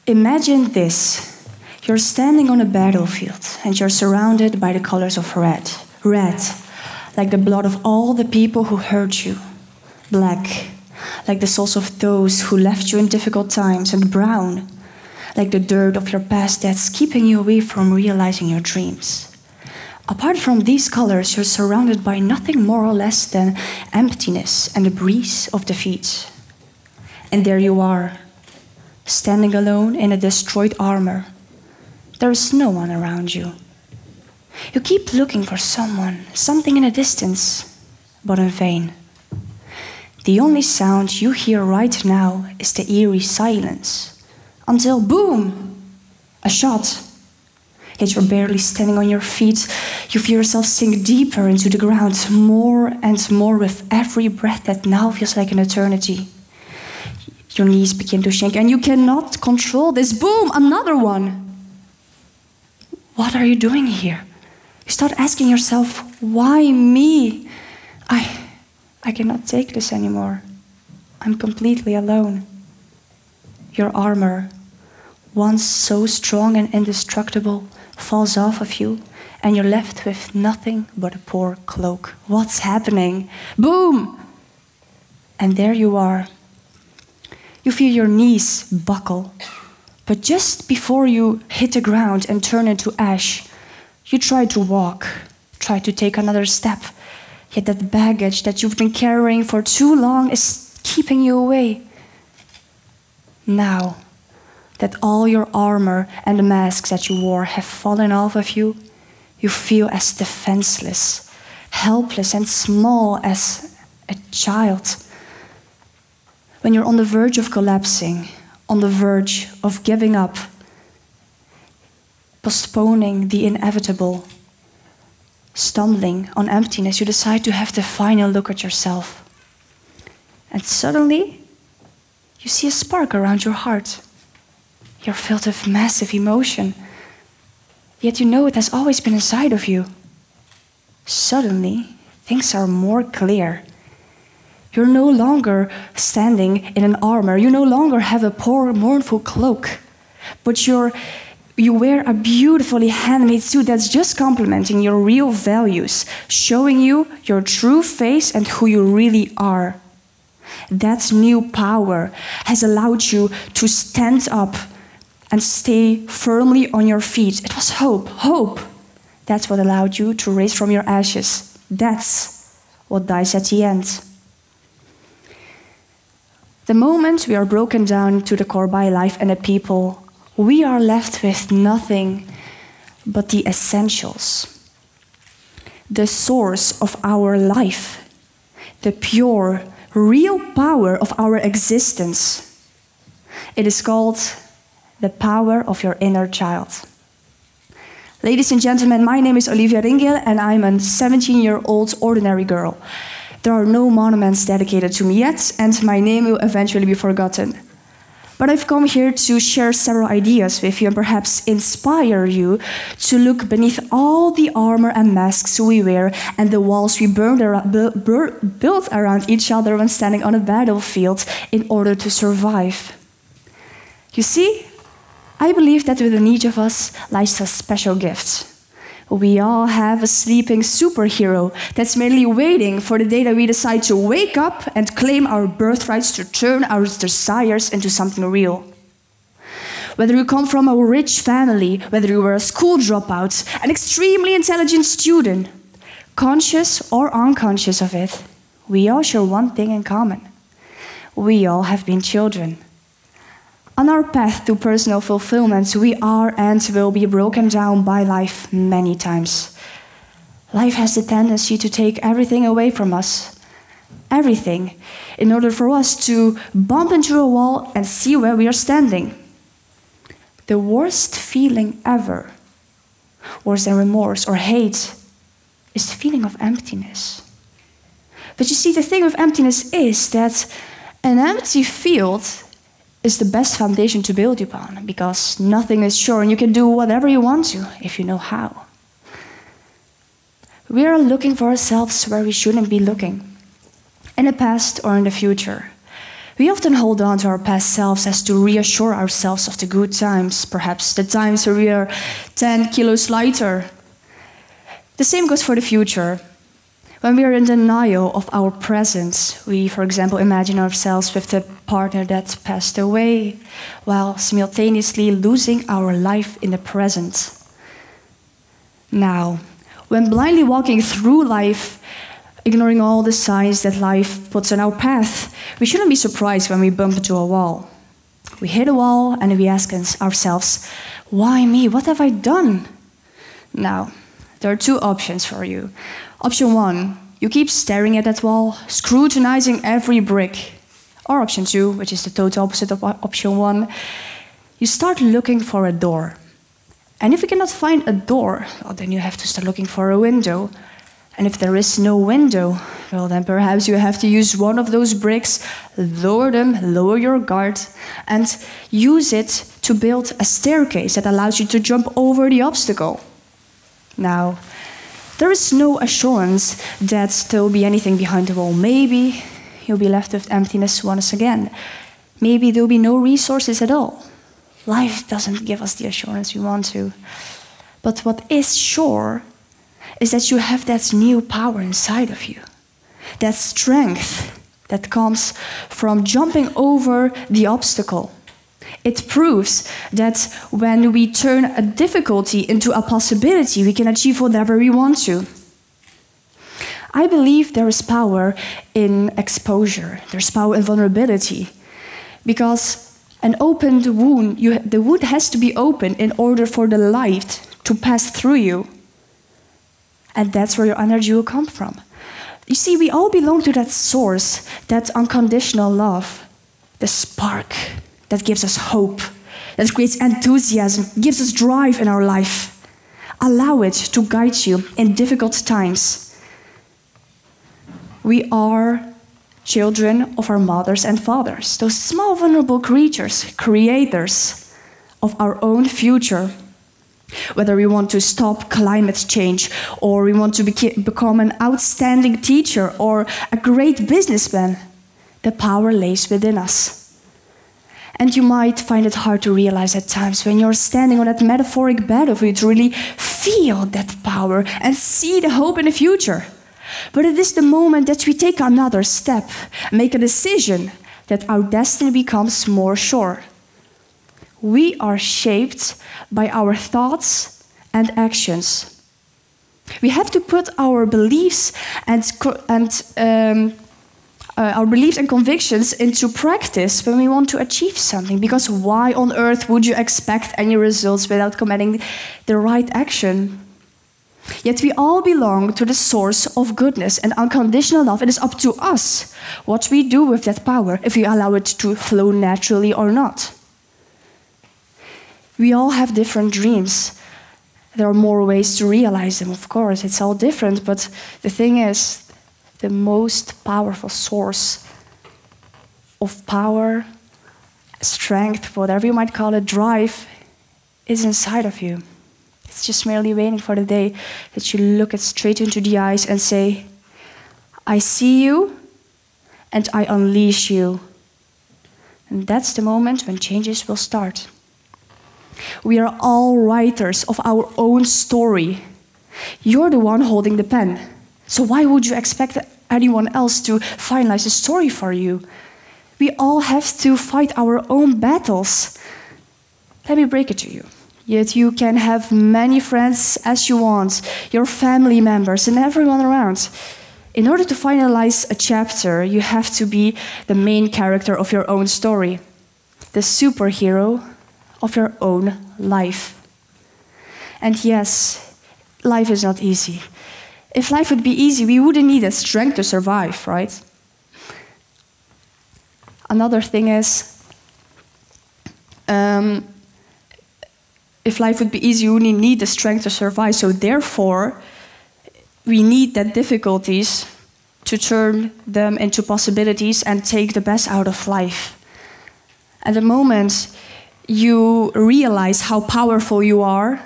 Imagine this. You're standing on a battlefield and you're surrounded by the colors of red. Red, like the blood of all the people who hurt you. Black, like the souls of those who left you in difficult times. And brown, like the dirt of your past that's keeping you away from realizing your dreams. Apart from these colors, you're surrounded by nothing more or less than emptiness and the breeze of defeat. And there you are, standing alone in a destroyed armor. There is no one around you. You keep looking for someone, something in the distance, but in vain. The only sound you hear right now is the eerie silence, until boom, a shot. Yet you're barely standing on your feet. You feel yourself sink deeper into the ground, more and more with every breath that now feels like an eternity. Your knees begin to shake and you cannot control this. Boom, another one. What are you doing here? You start asking yourself, why me? I cannot take this anymore. I'm completely alone. Your armor, once so strong and indestructible, falls off of you, and you're left with nothing but a poor cloak. What's happening? Boom! And there you are. You feel your knees buckle. But just before you hit the ground and turn into ash, you try to walk, try to take another step. Yet that baggage that you've been carrying for too long is keeping you away. Now that all your armor and the masks that you wore have fallen off of you, you feel as defenseless, helpless and small as a child. When you're on the verge of collapsing, on the verge of giving up, postponing the inevitable, stumbling on emptiness, you decide to have the final look at yourself. And suddenly, you see a spark around your heart. You're filled with massive emotion, yet you know it has always been inside of you. Suddenly, things are more clear. You're no longer standing in an armor. You no longer have a poor, mournful cloak. But you wear a beautifully handmade suit that's just complementing your real values, showing you your true face and who you really are. That new power has allowed you to stand up and stay firmly on your feet. It was hope, hope. That's what allowed you to raise from your ashes. That's what dies at the end. The moment we are broken down to the core by life and the people, we are left with nothing but the essentials. The source of our life, the pure, real power of our existence. It is called the power of your inner child. Ladies and gentlemen, my name is Oliwia Ryngiel and I'm a 17-year-old ordinary girl. There are no monuments dedicated to me yet, and my name will eventually be forgotten. But I've come here to share several ideas with you and perhaps inspire you to look beneath all the armor and masks we wear and the walls we built around each other when standing on a battlefield in order to survive. You see, I believe that within each of us lies a special gift. We all have a sleeping superhero that's merely waiting for the day that we decide to wake up and claim our birthrights to turn our desires into something real. Whether you come from a rich family, whether you were a school dropout, an extremely intelligent student, conscious or unconscious of it, we all share one thing in common. We all have been children. On our path to personal fulfillment, we are and will be broken down by life many times. Life has the tendency to take everything away from us. Everything, in order for us to bump into a wall and see where we are standing. The worst feeling ever, worse than remorse or hate, is the feeling of emptiness. But you see, the thing with emptiness is that an empty field is the best foundation to build upon, because nothing is sure and you can do whatever you want to if you know how. We are looking for ourselves where we shouldn't be looking, in the past or in the future. We often hold on to our past selves as to reassure ourselves of the good times, perhaps the times where we are 10 kilos lighter. The same goes for the future. When we are in denial of our present, we, for example, imagine ourselves with the partner that passed away, while simultaneously losing our life in the present. Now, when blindly walking through life, ignoring all the signs that life puts on our path, we shouldn't be surprised when we bump into a wall. We hit a wall and we ask ourselves, why me? What have I done? Now, there are two options for you. Option 1, you keep staring at that wall, scrutinizing every brick. Or option 2, which is the total opposite of option 1, you start looking for a door. And if you cannot find a door, well, then you have to start looking for a window. And if there is no window, well, then perhaps you have to use one of those bricks, lower them, lower your guard, and use it to build a staircase that allows you to jump over the obstacle. Now, there is no assurance that there will be anything behind the wall. Maybe you'll be left with emptiness once again. Maybe there will be no resources at all. Life doesn't give us the assurance we want to. But what is sure is that you have that new power inside of you. That strength that comes from jumping over the obstacle. It proves that when we turn a difficulty into a possibility, we can achieve whatever we want to. I believe there is power in exposure. There's power in vulnerability. Because an opened wound, the wound has to be open in order for the light to pass through you. And that's where your energy will come from. You see, we all belong to that source, that unconditional love, the spark that gives us hope, that creates enthusiasm, gives us drive in our life. Allow it to guide you in difficult times. We are children of our mothers and fathers, those small vulnerable creatures, creators of our own future. Whether we want to stop climate change, or we want to become an outstanding teacher or a great businessman, the power lays within us. And you might find it hard to realize at times when you're standing on that metaphoric battlefield to really feel that power and see the hope in the future. But it is the moment that we take another step, make a decision, that our destiny becomes more sure. We are shaped by our thoughts and actions. We have to put our beliefs and convictions into practice when we want to achieve something. Because why on earth would you expect any results without committing the right action? Yet we all belong to the source of goodness and unconditional love. It is up to us what we do with that power, if we allow it to flow naturally or not. We all have different dreams. There are more ways to realize them, of course. It's all different, but the thing is, the most powerful source of power, strength, whatever you might call it, drive, is inside of you. It's just merely waiting for the day that you look it straight into the eyes and say, I see you and I unleash you. And that's the moment when changes will start. We are all writers of our own story. You're the one holding the pen. So why would you expect anyone else to finalize the story for you? We all have to fight our own battles. Let me break it to you. Yet you can have many friends as you want, your family members and everyone around. In order to finalize a chapter, you have to be the main character of your own story, the superhero of your own life. And yes, life is not easy. If life would be easy, we wouldn't need that strength to survive, right? Another thing is, if life would be easy, we wouldn't need the strength to survive. So therefore, we need that difficulties to turn them into possibilities and take the best out of life. At the moment you realize how powerful you are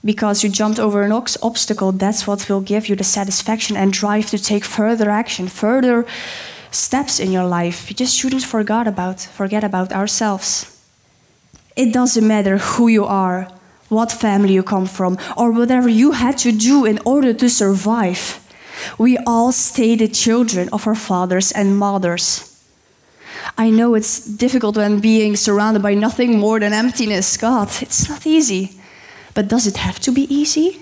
because you jumped over an obstacle, that's what will give you the satisfaction and drive to take further action, further steps in your life, we just shouldn't forget about ourselves. It doesn't matter who you are, what family you come from, or whatever you had to do in order to survive. We all stay the children of our fathers and mothers. I know it's difficult when being surrounded by nothing more than emptiness. God, it's not easy. But does it have to be easy?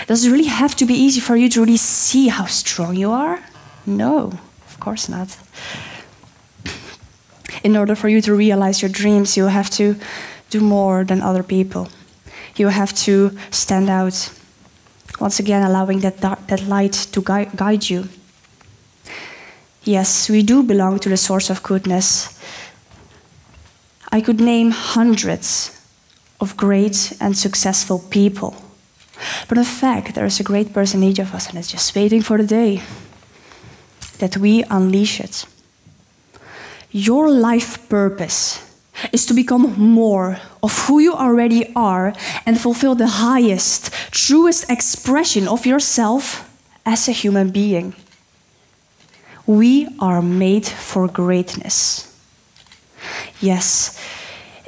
Does it really have to be easy for you to really see how strong you are? No, of course not. In order for you to realize your dreams, you have to do more than other people. You have to stand out. Once again, allowing that light to guide you. Yes, we do belong to the source of goodness. I could name hundreds of great and successful people. But in fact, there is a great person in each of us, and it's just waiting for the day that we unleash it. Your life purpose is to become more of who you already are and fulfill the highest, truest expression of yourself as a human being. We are made for greatness. Yes,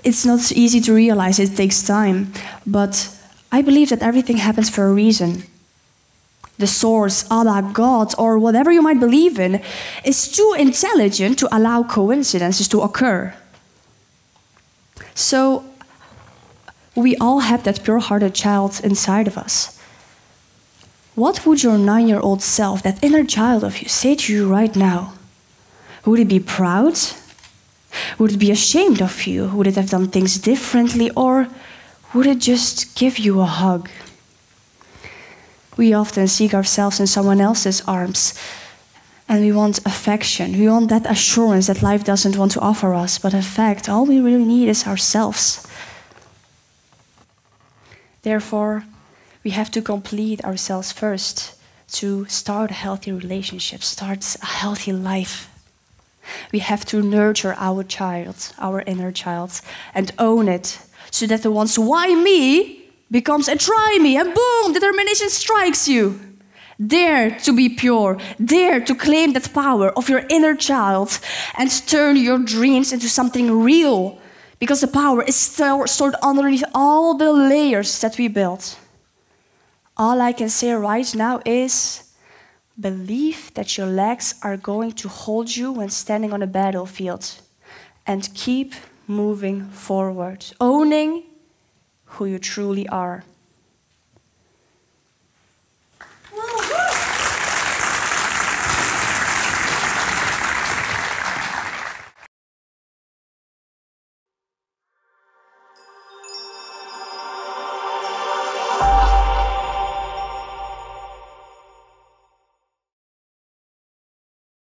it's not easy to realize, it takes time, but I believe that everything happens for a reason. The source, Allah, God, or whatever you might believe in, is too intelligent to allow coincidences to occur. So, we all have that pure-hearted child inside of us. What would your 9-year-old self, that inner child of you, say to you right now? Would it be proud? Would it be ashamed of you? Would it have done things differently? Or would it just give you a hug? We often seek ourselves in someone else's arms, and we want affection. We want that assurance that life doesn't want to offer us. But in fact, all we really need is ourselves. Therefore, we have to complete ourselves first to start a healthy relationship, start a healthy life. We have to nurture our child, our inner child, and own it, so that the once "why me" becomes a "try me," and boom, determination strikes you. Dare to be pure, dare to claim that power of your inner child and turn your dreams into something real, because the power is stored underneath all the layers that we built. All I can say right now is, believe that your legs are going to hold you when standing on a battlefield, and keep moving forward, owning who you truly are.